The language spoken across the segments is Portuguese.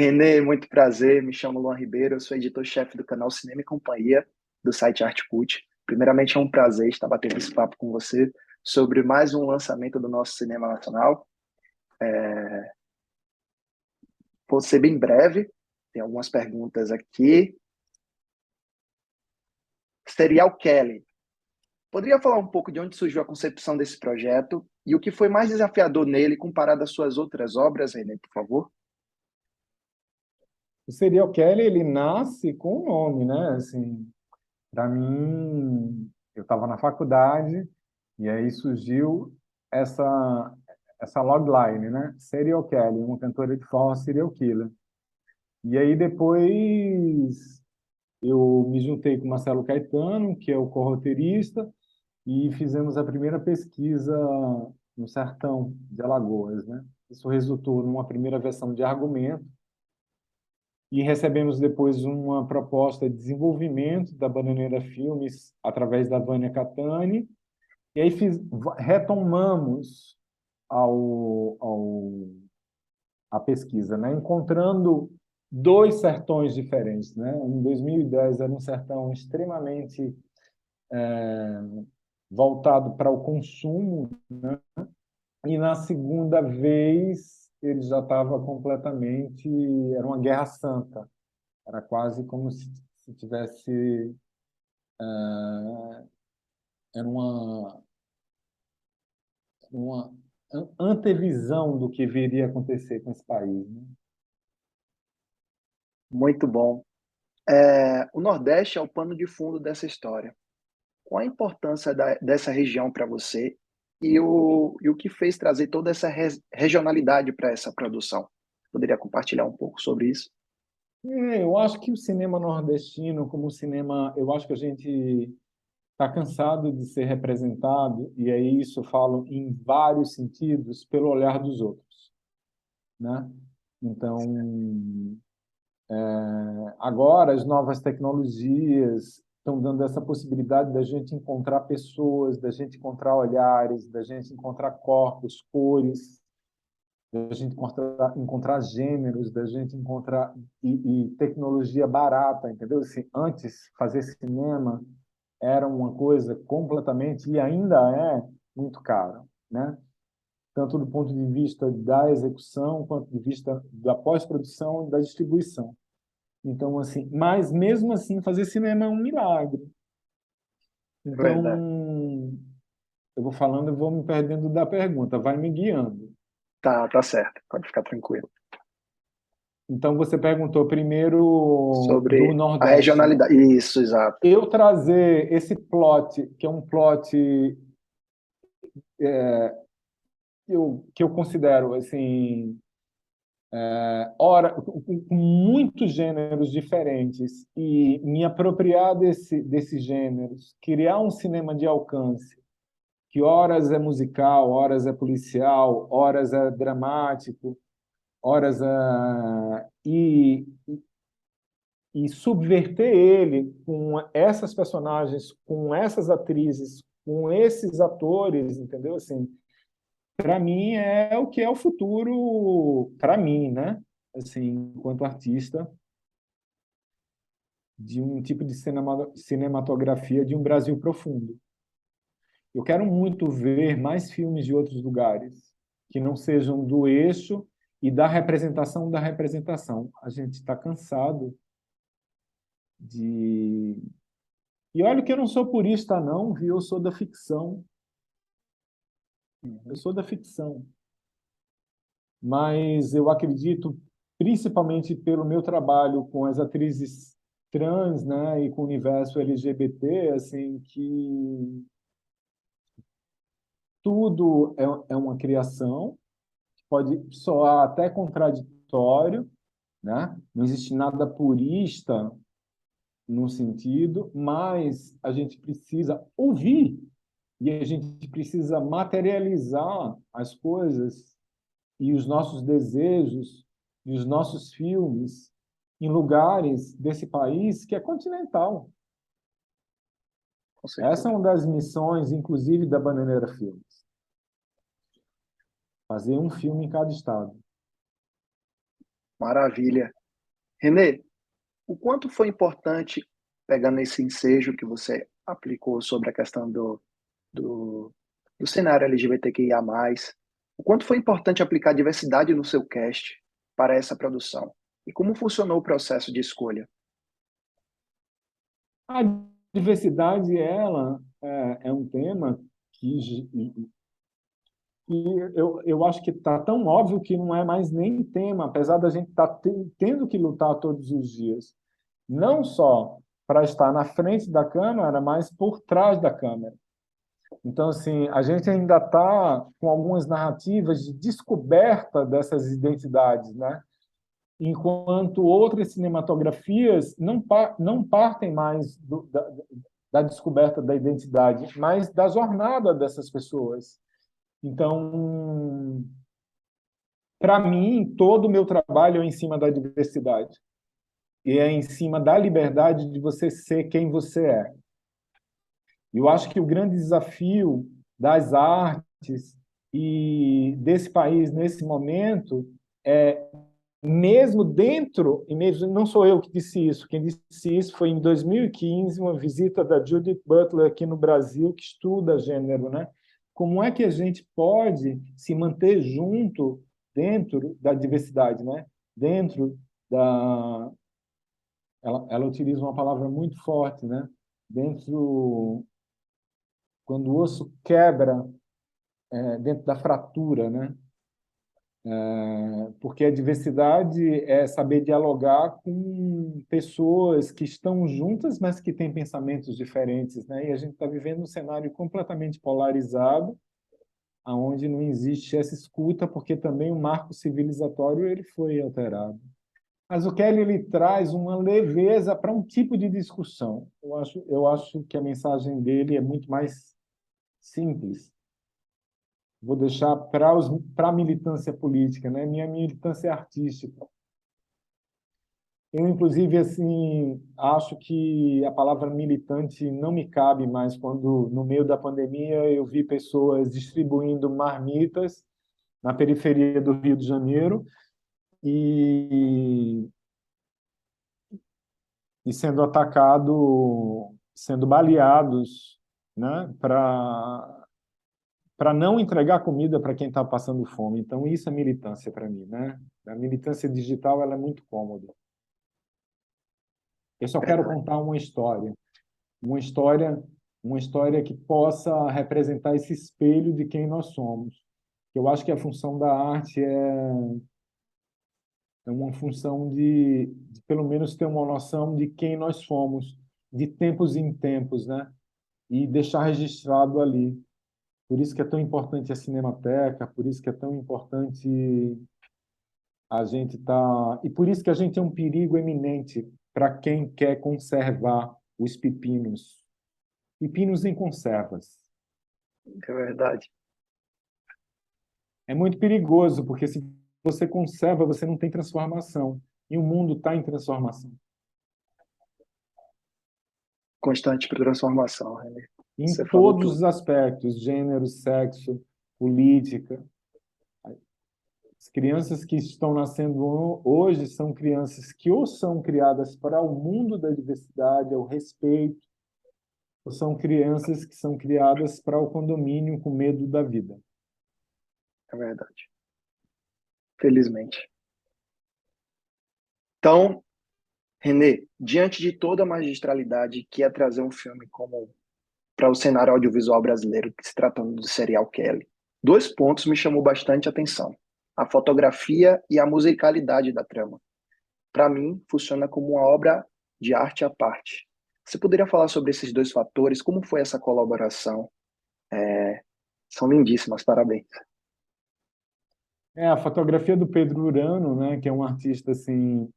Renê, muito prazer. Me chamo Luan Ribeiro, eu sou editor-chefe do canal Cinema e Companhia, do site Artcult. Primeiramente, é um prazer estar batendo esse papo com você sobre mais um lançamento do nosso cinema nacional. Vou ser bem breve, tem algumas perguntas aqui. Serial Kelly. Poderia falar um pouco de onde surgiu a concepção desse projeto e o que foi mais desafiador nele comparado às suas outras obras, Renê, por favor? O serial Kelly, ele nasce com um nome, né? Assim, para mim, eu estava na faculdade e aí surgiu essa essa logline, né? Serial Kelly, uma cantora de forró serial killer. E aí depois eu me juntei com Marcelo Caetano, que é o corroteirista, e fizemos a primeira pesquisa no sertão de Alagoas, né? Isso resultou numa primeira versão de argumento e recebemos depois uma proposta de desenvolvimento da Bananeira Filmes através da Vânia Catani, e aí retomamos ao, a pesquisa, né? Encontrando dois sertões diferentes. Né? Em 2010 era um sertão extremamente voltado para o consumo, e na segunda vez ele já estava completamente... Era uma guerra santa, era quase como se tivesse... Era uma antevisão do que viria a acontecer com esse país. Né? Muito bom. O Nordeste é o pano de fundo dessa história. Qual a importância dessa região para você e o que fez trazer toda essa regionalidade para essa produção? Poderia compartilhar um pouco sobre isso? Eu acho que o cinema nordestino, como o cinema, eu acho que a gente está cansado de ser representado, e aí isso eu falo em vários sentidos, pelo olhar dos outros, né? Então, agora as novas tecnologias estão dando essa possibilidade da gente encontrar pessoas, da gente encontrar olhares, da gente encontrar corpos, cores, da gente encontrar gêneros, da gente encontrar e tecnologia barata, entendeu? Assim, antes fazer cinema era uma coisa completamente e ainda é muito cara, né? Tanto do ponto de vista da execução quanto de vista da pós-produção e da distribuição. Então, assim, mas mesmo assim fazer cinema é um milagre. Verdade. Então, eu vou falando, eu vou me perdendo da pergunta, vai me guiando. Tá certo. Pode ficar tranquilo. Então, você perguntou primeiro do Sobre a Nordeste, né? regionalidade. Isso, exato. Eu trazer esse plot, que é um plot que eu considero assim, ora, com muitos gêneros diferentes, e me apropriar desses gêneros, criar um cinema de alcance, que horas é musical, horas é policial, horas é dramático, horas e subverter ele com essas personagens, com essas atrizes, com esses atores, entendeu? Assim, para mim é o que é o futuro, para mim, né? Assim, enquanto artista de um tipo de cinematografia de um Brasil profundo. Eu quero muito ver mais filmes de outros lugares que não sejam do eixo e da representação da representação. A gente está cansado de... E olha que eu não sou purista, não, viu? Eu sou da ficção. Eu Uhum. sou da ficção. Mas eu acredito, principalmente pelo meu trabalho com as atrizes trans, né, e com o universo LGBT, assim, que tudo é uma criação, pode soar até contraditório, né? Não existe nada purista no sentido, mas a gente precisa ouvir e a gente precisa materializar as coisas e os nossos desejos e os nossos filmes em lugares desse país que é continental. Com Essa é certeza. uma das missões, inclusive, da Bananeira Filmes. Fazer um filme em cada estado. Maravilha. Renê, o quanto foi importante, pegando esse ensejo que você aplicou sobre a questão do, do cenário LGBTQIA+, o quanto foi importante aplicar diversidade no seu cast para essa produção? E como funcionou o processo de escolha? A diversidade, ela é um tema que, eu acho que está tão óbvio que não é mais nem tema, apesar da gente estar tendo que lutar todos os dias. Não só para estar na frente da câmera, mas por trás da câmera. Então, assim, a gente ainda está com algumas narrativas de descoberta dessas identidades, né? Enquanto outras cinematografias não partem mais da descoberta da identidade, mas da jornada dessas pessoas. Então, para mim, todo o meu trabalho é em cima da diversidade e é em cima da liberdade de você ser quem você é. Eu acho que o grande desafio das artes e desse país nesse momento é, mesmo dentro, e mesmo não sou eu que disse isso, quem disse isso foi em 2015, uma visita da Judith Butler aqui no Brasil, que estuda gênero, né? Como é que a gente pode se manter junto dentro da diversidade, né? Dentro da... Ela utiliza uma palavra muito forte, né? Dentro... Quando o osso quebra, dentro da fratura, né? Porque a diversidade é saber dialogar com pessoas que estão juntas, mas que têm pensamentos diferentes, né? E a gente está vivendo um cenário completamente polarizado, aonde não existe essa escuta, porque também o marco civilizatório ele foi alterado. Mas o Kelly ele traz uma leveza para um tipo de discussão. Eu acho que a mensagem dele é muito mais simples. Vou deixar para a militância política, né? Minha militância é artística. Eu, inclusive, assim, acho que a palavra militante não me cabe mais quando, no meio da pandemia, eu vi pessoas distribuindo marmitas na periferia do Rio de Janeiro e, e sendo atacado, sendo baleados, né, para não entregar comida para quem está passando fome. Então, isso é militância para mim, né? A militância digital ela é muito cômoda. Eu só quero Verdade. contar uma história, uma história que possa representar esse espelho de quem nós somos. Eu acho que a função da arte é uma função de pelo menos ter uma noção de quem nós fomos, de tempos em tempos, né? E deixar registrado ali. Por isso que é tão importante a Cinemateca, por isso que é tão importante a gente tá, e por isso que a gente é um perigo eminente para quem quer conservar os pepinos. Pepinos em conservas. É verdade. É muito perigoso, porque se você conserva, você não tem transformação. E o mundo está em transformação. Constante transformação, Renê. Em Você falou todos tudo. os aspectos, gênero, sexo, política. As crianças que estão nascendo hoje são crianças que ou são criadas para o mundo da diversidade, ao respeito, ou são crianças que são criadas para o condomínio com medo da vida. É verdade. Felizmente. Então, Renê, diante de toda a magistralidade que é trazer um filme como para o cenário audiovisual brasileiro, se tratando do serial Kelly, dois pontos me chamou bastante atenção: a fotografia e a musicalidade da trama. Para mim, funciona como uma obra de arte à parte. Você poderia falar sobre esses dois fatores? Como foi essa colaboração? São lindíssimas, parabéns. A fotografia do Pedro Urano, né, que é um artista assim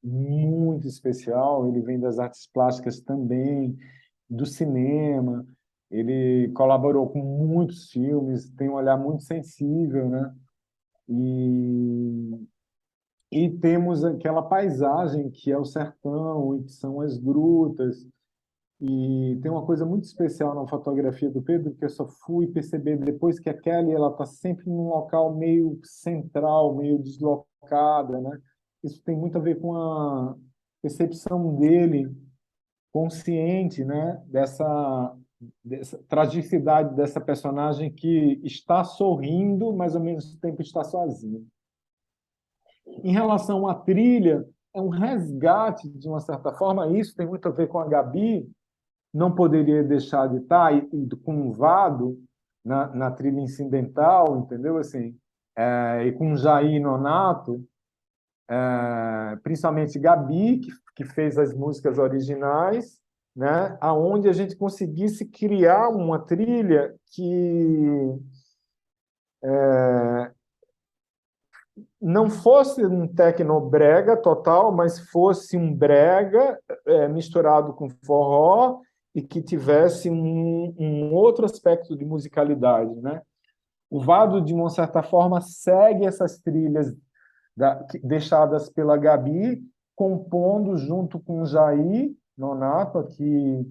muito especial, ele vem das artes plásticas também, do cinema, ele colaborou com muitos filmes, tem um olhar muito sensível, né? E, e temos aquela paisagem que é o sertão, e que são as grutas, e tem uma coisa muito especial na fotografia do Pedro que eu só fui perceber depois que a Kelly ela está sempre num local meio central, meio deslocada, né? isso tem muito a ver com a percepção dele, consciente, né, dessa tragicidade dessa personagem que está sorrindo, mas ao mesmo tempo está sozinha. Em relação à trilha, é um resgate, de uma certa forma, isso tem muito a ver com a Gabi, não poderia deixar de estar, e com o Vado na trilha incidental, entendeu? Assim, e com o Jair Nonato, principalmente Gabi, que fez as músicas originais, né? Aonde a gente conseguisse criar uma trilha que não fosse um tecnobrega total, mas fosse um brega misturado com forró e que tivesse um outro aspecto de musicalidade, né? O Vado, de uma certa forma, segue essas trilhas deixadas pela Gabi, compondo junto com o Jair Nonato, aqui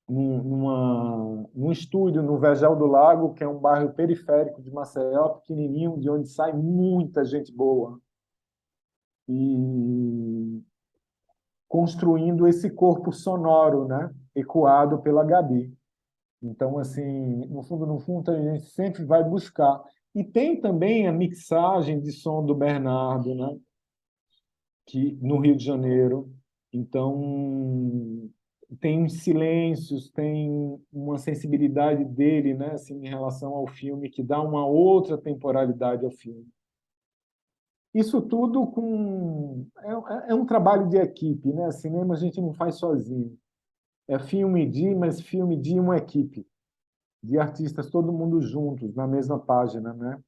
num estúdio no Vegel do Lago, que é um bairro periférico de Maceió, pequenininho, de onde sai muita gente boa. E construindo esse corpo sonoro, né, ecoado pela Gabi. Então, assim, no fundo, a gente sempre vai buscar. E tem também a mixagem de som do Bernardo, né, que no Rio de Janeiro. Então, tem uns silêncios, tem uma sensibilidade dele, né, assim, em relação ao filme, que dá uma outra temporalidade ao filme. Isso tudo é um trabalho de equipe, né? Cinema a gente não faz sozinho. É mas filme de uma equipe, de artistas, todo mundo juntos, na mesma página, né?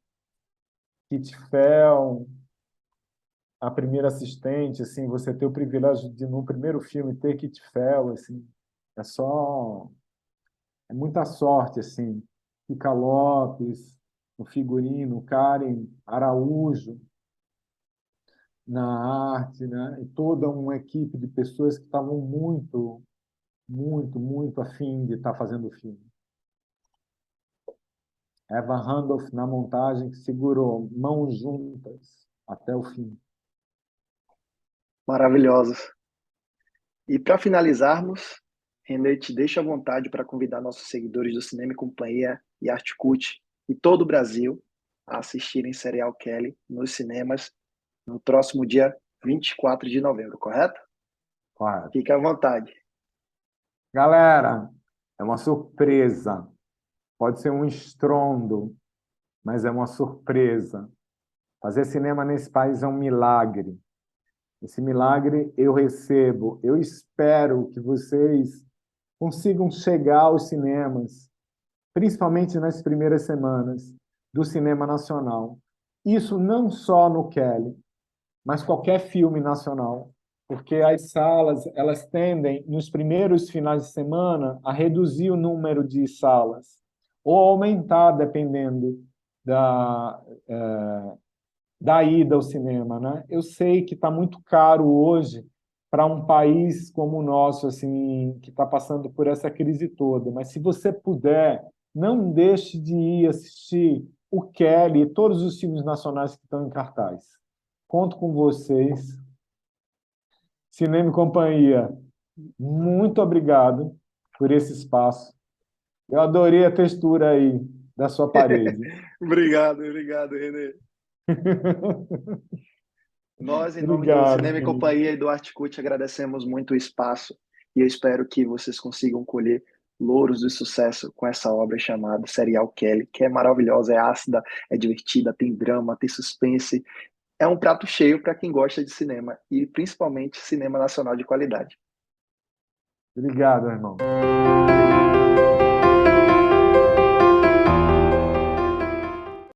Kit Fel, a primeira assistente, assim, você ter o privilégio de, no primeiro filme, ter Kit Fel, assim, é só... É muita sorte, assim. Kika Lopes, no figurino, Karen Araújo, na arte, né? E toda uma equipe de pessoas que estavam muito afim de estar fazendo o filme. Eva Randolph na montagem, que segurou mãos juntas até o fim. Maravilhosos. E para finalizarmos, René, te deixo à vontade para convidar nossos seguidores do Cinema e Companhia e Arte Cult e todo o Brasil a assistirem Serial Kelly nos cinemas no próximo dia 24 de novembro, correto? Claro. Fique à vontade. Galera, é uma surpresa. Pode ser um estrondo, mas é uma surpresa. Fazer cinema nesse país é um milagre. Esse milagre eu recebo. Eu espero que vocês consigam chegar aos cinemas, principalmente nas primeiras semanas do cinema nacional. Isso não só no Kelly, mas qualquer filme nacional, porque as salas elas tendem, nos primeiros finais de semana, a reduzir o número de salas, ou aumentar, dependendo da, da ida ao cinema, né? Eu sei que está muito caro hoje para um país como o nosso, assim, que está passando por essa crise toda. Mas se você puder, não deixe de ir assistir o Kelly e todos os filmes nacionais que estão em cartaz. Conto com vocês. Cinema e Companhia, muito obrigado por esse espaço. Eu adorei a textura aí da sua parede. Obrigado, René. Nós, em nome do Obrigado, Cinema e querido. Companhia e do Artcut, agradecemos muito o espaço e eu espero que vocês consigam colher louros de sucesso com essa obra chamada Serial Kelly, que é maravilhosa, é ácida, é divertida, tem drama, tem suspense. É um prato cheio para quem gosta de cinema e principalmente cinema nacional de qualidade. Obrigado, irmão.